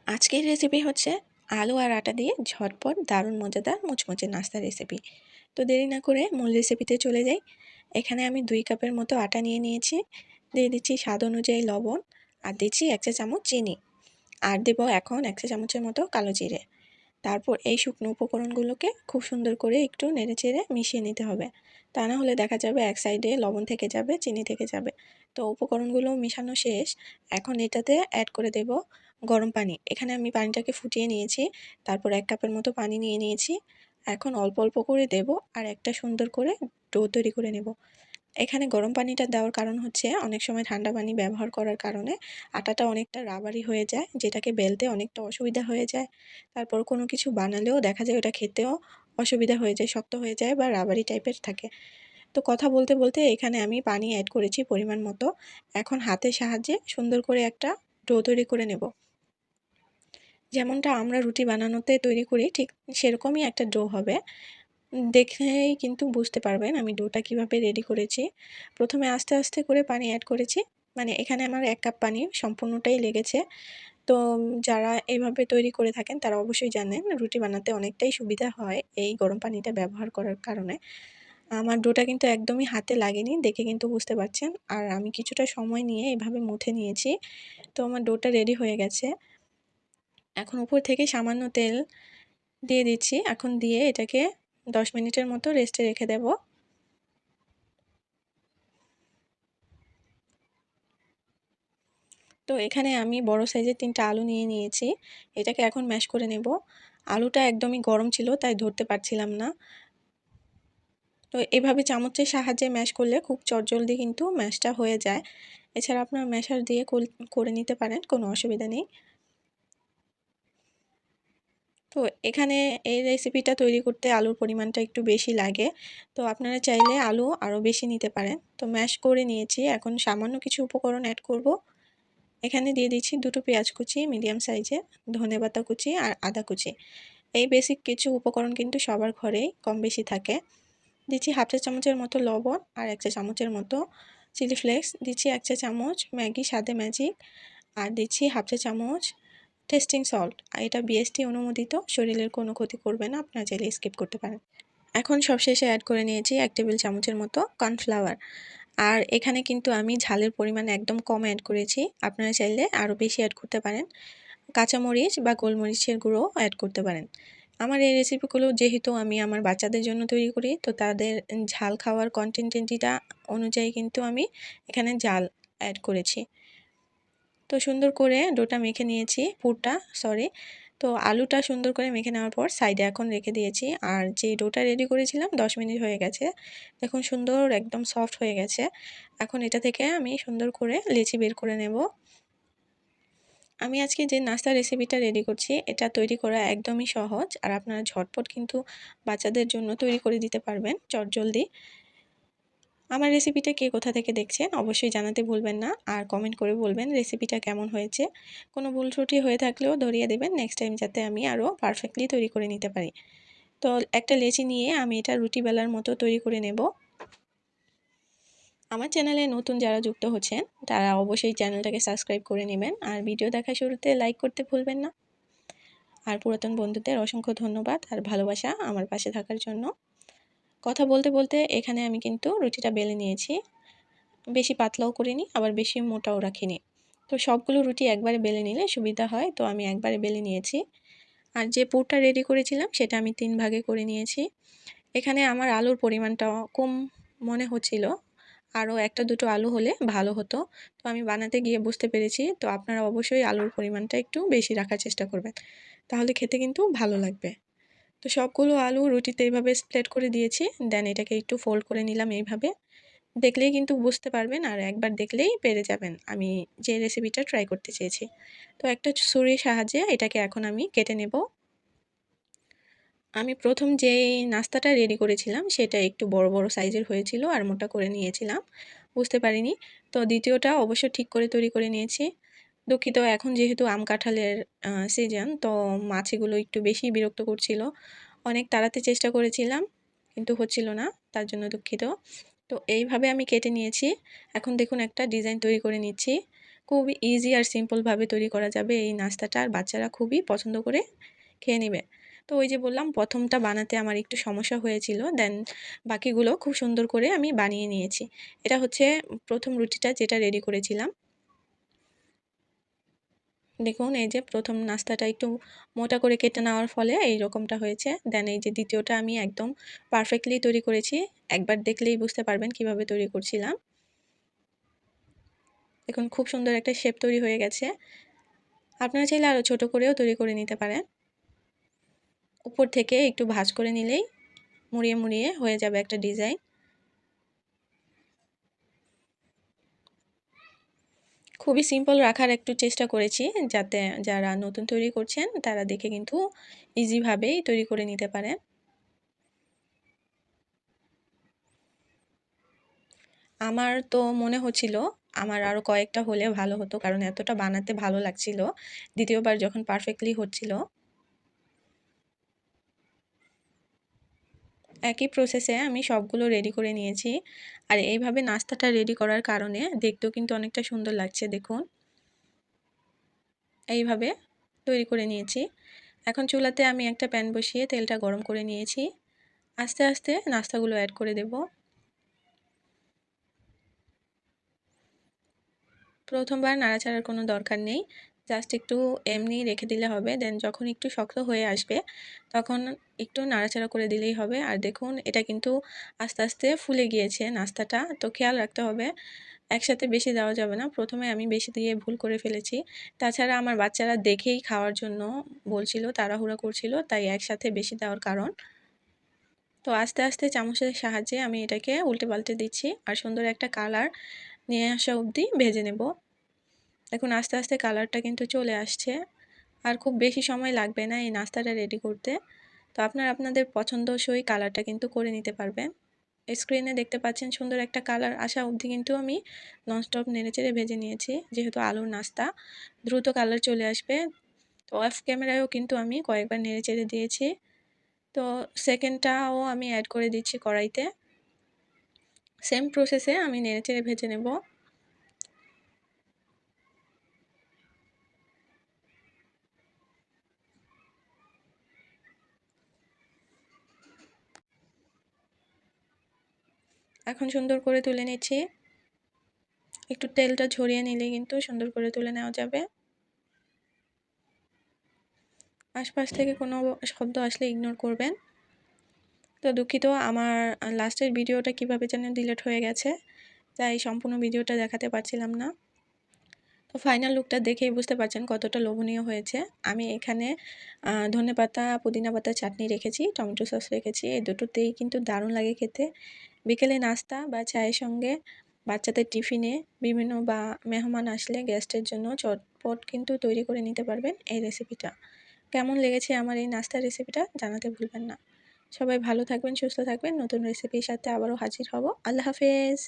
আজকের রেসিপি হচ্ছে আলু আর আটা দিয়ে ঝটপট দারুণ মজাদার মুচমুচে নাস্তার রেসিপি। তো দেরি না করে মূল রেসিপিতে চলে যাই। এখানে আমি 2 কাপের মতো আটা নিয়ে নিয়েছি। দিয়ে দিচ্ছি স্বাদ অনুযায়ী লবণ, আর দিচ্ছি 1 চা চামচ চিনি, আর দেবো এখন 1 চা চামচের মতো কালো জিরে। তারপর এই শুকনো উপকরণগুলোকে খুব সুন্দর করে একটু নেড়েচেড়ে মিশিয়ে নিতে হবে। তা না হলে দেখা যাবে এক সাইডে লবণ থেকে যাবে, চিনি থেকে যাবে। তো উপকরণগুলো মিশানো শেষ। এখন এটাতে অ্যাড করে দেব গরম পানি। এখানে আমি পানিটাকে ফুটিয়ে নিয়েছি। তারপর 1 কাপের মতো পানি নিয়ে নিয়েছি। এখন অল্প অল্প করে দেব আর একটা সুন্দর করে ডো তৈরি করে নেব। এখানে গরম পানিটা দেওয়ার কারণ হচ্ছে অনেক সময় ঠান্ডা পানি ব্যবহার করার কারণে আটাটা অনেকটা রাবারি হয়ে যায়, যেটাকে বেলতে অনেকটা অসুবিধা হয়ে যায়। তারপর কোনো কিছু বানালেও দেখা যায় ওটা খেতেও অসুবিধা হয়ে যায়, শক্ত হয়ে যায় বা রাবারি টাইপের থাকে। তো কথা বলতে বলতে এখানে আমি পানি অ্যাড করেছি পরিমাণ মতো। এখন হাতের সাহায্যে সুন্দর করে একটা ডো তৈরি করে নেব। যেমনটা আমরা রুটি বানানোতে তৈরি করি ঠিক সেরকমই একটা ডো হবে। দেখলেই কিন্তু বুঝতে পারবেন আমি ডোটা কিভাবে রেডি করেছি। প্রথমে আস্তে আস্তে করে পানি অ্যাড করেছি। মানে এখানে আমার 1 কাপ পানি সম্পূর্ণটাই লেগেছে। তো যারা এভাবে তৈরি করে থাকেন তারা অবশ্যই জানেন রুটি বানাতে অনেকটাই সুবিধা হয় এই গরম পানিটা ব্যবহার করার কারণে। আমার ডোটা কিন্তু একদমই হাতে লাগেনি, দেখে কিন্তু বুঝতে পারছেন। আর আমি কিছুটা সময় নিয়ে এভাবে মুথে নিয়েছি। তো আমার ডোটা রেডি হয়ে গেছে। এখন উপর থেকে সামান্য তেল দিয়ে দিচ্ছি। এখন দিয়ে এটাকে 10 মিনিটের মতো রেস্টে রেখে দেব। তো এখানে আমি বড় সাইজের 3টা আলু নিয়ে নিয়েছি। এটাকে এখন ম্যাশ করে নেব। আলুটা একদমই গরম ছিল তাই ধরতে পারছিলাম না। তো এভাবে চামচের সাহায্যে ম্যাশ করলে খুব চটজলদি কিন্তু ম্যাশটা হয়ে যায়। এছাড়া আপনারা ম্যাশার দিয়ে করে নিতে পারেন, কোনো অসুবিধা নেই। তো এখানে এই রেসিপিটা তৈরি করতে আলুর পরিমাণটা একটু বেশি লাগে। তো আপনারা চাইলে আলু আরও বেশি নিতে পারেন। তো ম্যাশ করে নিয়েছি। এখন সামান্য কিছু উপকরণ অ্যাড করব। এখানে দিয়ে দিচ্ছি 2টো পেঁয়াজ কুচি মিডিয়াম সাইজের, ধনেপাতা কুচি আর আদা কুচি। এই বেসিক কিছু উপকরণ কিন্তু সবার ঘরেই কম বেশি থাকে। দিচ্ছি 1/2 চা চামচের মতো লবণ আর 1 চা চামচের মতো চিলি ফ্লেক্স। দিচ্ছি 1 চা চামচ ম্যাগি স্বাদে ম্যাজিক, আর দিচ্ছি 1/2 চা চামচ টেস্টিং সল্ট। আর এটা বিএসটি অনুমোদিত, শরীরের কোনো ক্ষতি করবে না, আপনারা চাইলে স্কিপ করতে পারেন। এখন সবশেষে অ্যাড করে নিয়েছি 1 টেবিল চামচের মতো কর্নফ্লাওয়ার। আর এখানে কিন্তু আমি ঝালের পরিমাণ একদম কম অ্যাড করেছি, আপনারা চাইলে আরও বেশি অ্যাড করতে পারেন। কাঁচামরিচ বা গোলমরিচের গুঁড়ো অ্যাড করতে পারেন। আমার এই রেসিপিগুলো যেহেতু আমি আমার বাচ্চাদের জন্য তৈরি করি, তো তাদের ঝাল খাওয়ার কন্টিনজেন্টিটা অনুযায়ী কিন্তু আমি এখানে ঝাল অ্যাড করেছি। তো সুন্দর করে ডোটা মেখে নিয়েছি, তো আলুটা সুন্দর করে মেখে নেওয়ার পর সাইডে এখন রেখে দিয়েছি। আর যে ডোটা রেডি করেছিলাম 10 মিনিট হয়ে গেছে। দেখুন সুন্দর একদম সফট হয়ে গেছে। এখন এটা থেকে আমি সুন্দর করে লেচি বের করে নেব। আমি আজকে যে নাস্তার রেসিপিটা রেডি করছি এটা তৈরি করা একদমই সহজ, আর আপনারা ঝটপট কিন্তু বাচ্চাদের জন্য তৈরি করে দিতে পারবেন চটজলদি। আমার রেসিপিটা কে কোথা থেকে দেখছেন অবশ্যই জানাতে ভুলবেন না, আর কমেন্ট করে বলবেন রেসিপিটা কেমন হয়েছে। কোনো ভুল ত্রুটি হয়ে থাকলেও ধরিয়ে দেবেন নেক্সট টাইম, যাতে আমি আরও পারফেক্টলি তৈরি করে নিতে পারি। তো একটা লেচি নিয়ে আমি এটা রুটি বেলার মতো তৈরি করে নেব। আমার চ্যানেলে নতুন যারা যুক্ত হচ্ছেন তারা অবশ্যই চ্যানেলটাকে সাবস্ক্রাইব করে নেবেন, আর ভিডিও দেখার শুরুতে লাইক করতে ভুলবেন না। আর পুরাতন বন্ধুদের অসংখ্য ধন্যবাদ আর ভালোবাসা আমার পাশে থাকার জন্য। কথা বলতে বলতে এখানে আমি কিন্তু রুটিটা বেলে নিয়েছি। বেশি পাতলাও করিনি, আবার বেশি মোটাও রাখিনি। তো সবগুলো রুটি একবারে বেলে নিলে সুবিধা হয়, তো আমি একবারে বেলে নিয়েছি। আর যে পুরটা রেডি করেছিলাম সেটা আমি 3 ভাগে করে নিয়েছি। এখানে আমার আলুর পরিমাণটা কম মনে হচ্ছিল, আরও 1-2টো আলু হলে ভালো হতো। তো আমি বানাতে গিয়ে বুঝতে পেরেছি, তো আপনারা অবশ্যই আলুর পরিমাণটা একটু বেশি রাখার চেষ্টা করবেন, তাহলে খেতে কিন্তু ভালো লাগবে। তো সবগুলো আলু রুটিতে এইভাবে স্প্রেড করে দিয়েছি। দেন এটাকে একটু ফোল্ড করে নিলাম এইভাবে। দেখলেই কিন্তু বুঝতে পারবেন, আর একবার দেখলেই পেরে যাবেন আমি যে রেসিপিটা ট্রাই করতে চেয়েছি। তো একটা ছুরির সাহায্যে এটাকে এখন আমি কেটে নেব। আমি প্রথম যেই নাস্তাটা রেডি করেছিলাম সেটা একটু বড় বড় সাইজের হয়েছিল আর মোটা করে নিয়েছিলাম, বুঝতে পারিনি। তো দ্বিতীয়টা অবশ্য ঠিক করে তৈরি করে নিয়েছি। দুঃখিত, এখন যেহেতু আম কাঁঠালের সিজন, তো মাছিগুলো একটু বেশি বিরক্ত করছিল। অনেক তাড়াতে চেষ্টা করেছিলাম কিন্তু হচ্ছিল না, তার জন্য দুঃখিত। তো এইভাবে আমি কেটে নিয়েছি। এখন দেখুন একটা ডিজাইন তৈরি করে নিচ্ছি। খুবই ইজি আর সিম্পলভাবে তৈরি করা যাবে এই নাস্তাটা, আর বাচ্চারা খুবই পছন্দ করে খেয়ে নেবে। তো ওই যে বললাম প্রথমটা বানাতে আমার একটু সমস্যা হয়েছিল, দেন বাকিগুলো খুব সুন্দর করে আমি বানিয়ে নিয়েছি। এটা হচ্ছে প্রথম রুটিটা যেটা রেডি করেছিলাম। দেখুন এই যে প্রথম নাস্তাটা একটু মোটা করে কেটে নেওয়ার ফলে এই রকমটা হয়েছে। দেন এই যে দ্বিতীয়টা আমি একদম পারফেক্টলি তৈরি করেছি। একবার দেখলেই বুঝতে পারবেন কিভাবে তৈরি করছিলাম। দেখুন খুব সুন্দর একটা শেপ তৈরি হয়ে গেছে। আপনারা চাইলে আরও ছোট করেও তৈরি করে নিতে পারেন। উপর থেকে একটু ভাঁজ করে নিলেই মুড়িয়ে মুড়িয়ে হয়ে যাবে একটা ডিজাইন। খুবই সিম্পল রাখার একটু চেষ্টা করেছি, যাতে যারা নতুন তৈরি করছেন তারা দেখে কিন্তু ইজিভাবেই তৈরি করে নিতে পারেন। আমার তো মনে হচ্ছিল আমার আরও কয়েকটা হলে ভালো হতো, কারণ এতটা বানাতে ভালো লাগছিল দ্বিতীয়বার যখন পারফেক্টলি হচ্ছিল। একই প্রসেসে আমি সবগুলো রেডি করে নিয়েছি। আর এইভাবে নাস্তাটা রেডি করার কারণে দেখতেও কিন্তু অনেকটা সুন্দর লাগছে দেখুন। এইভাবে তৈরি করে নিয়েছি। এখন চুলাতে আমি একটা প্যান বসিয়ে তেলটা গরম করে নিয়েছি। আস্তে আস্তে নাস্তাগুলো অ্যাড করে দেব। প্রথমবার নাড়াচাড়ার কোনো দরকার নেই, জাস্ট একটু এমনি রেখে দিলে হবে। দেন যখন একটু শক্ত হয়ে আসবে তখন একটু নাড়াচাড়া করে দিলেই হবে। আর দেখুন এটা কিন্তু আস্তে আস্তে ফুলে গিয়েছে নাস্তাটা, তো খেয়াল রাখতে হবে একসাথে বেশি দেওয়া যাবে না। প্রথমে আমি বেশি দিয়ে ভুল করে ফেলেছি। তাছাড়া আমার বাচ্চারা দেখেই খাওয়ার জন্য বলছিল, তাড়াহুড়া করছিল, তাই একসাথে বেশি দেওয়ার কারণ। তো আস্তে আস্তে চামচের সাহায্যে আমি এটাকে উল্টে পাল্টে দিচ্ছি, আর সুন্দর একটা কালার নিয়ে আসা অবধি ভেজে নেব। দেখুন আস্তে আস্তে কালারটা কিন্তু চলে আসছে, আর খুব বেশি সময় লাগবে না এই নাস্তাটা রেডি করতে। তো আপনারা আপনাদের পছন্দসই কালারটা কিন্তু করে নিতে পারবেন। স্ক্রিনে দেখতে পাচ্ছেন সুন্দর একটা কালার আসা অবধি কিন্তু আমি ননস্টপ নেড়েচেড়ে ভেজে নিয়েছি, যেহেতু আলুর নাস্তা দ্রুত কালার চলে আসবে। তো অফ ক্যামেরায়ও কিন্তু আমি কয়েকবার নেড়েচেড়ে দিয়েছি। তো সেকেন্ডটাও আমি অ্যাড করে দিচ্ছি কড়াইতে। সেম প্রসেসে আমি নেড়েচেড়ে ভেজে নেব। এখন সুন্দর করে তুলে নিচ্ছি। একটু তেলটা ঝরিয়ে নিলে কিন্তু সুন্দর করে তুলে নেওয়া যাবে। আশপাশ থেকে কোনো শব্দ আসলে ইগনোর করবেন। তো দুঃখিত, আমার লাস্টের ভিডিওটা কিভাবে যেন ডিলিট হয়ে গেছে, তাই সম্পূর্ণ ভিডিওটা দেখাতে পারছিলাম না। তো ফাইনাল লুকটা দেখেই বুঝতে পারছেন কতটা লোভনীয় হয়েছে। আমি এখানে ধনেপাতা, পুদিনা পাতার চাটনি রেখেছি, টমেটো সস রেখেছি। এই দুটোতেই কিন্তু দারুণ লাগে খেতে। বিকেলে নাস্তা বা চায়ের সঙ্গে, বাচ্চাদের টিফিনে, বিভিন্ন বা মেহমান আসলে গেস্টের জন্য চটপট কিন্তু তৈরি করে নিতে পারবেন এই রেসিপিটা। কেমন লেগেছে আমার এই নাস্তার রেসিপিটা জানাতে ভুলবেন না। সবাই ভালো থাকবেন, সুস্থ থাকবেন। নতুন রেসিপির সাথে আবারও হাজির হব। আল্লাহ হাফেজ।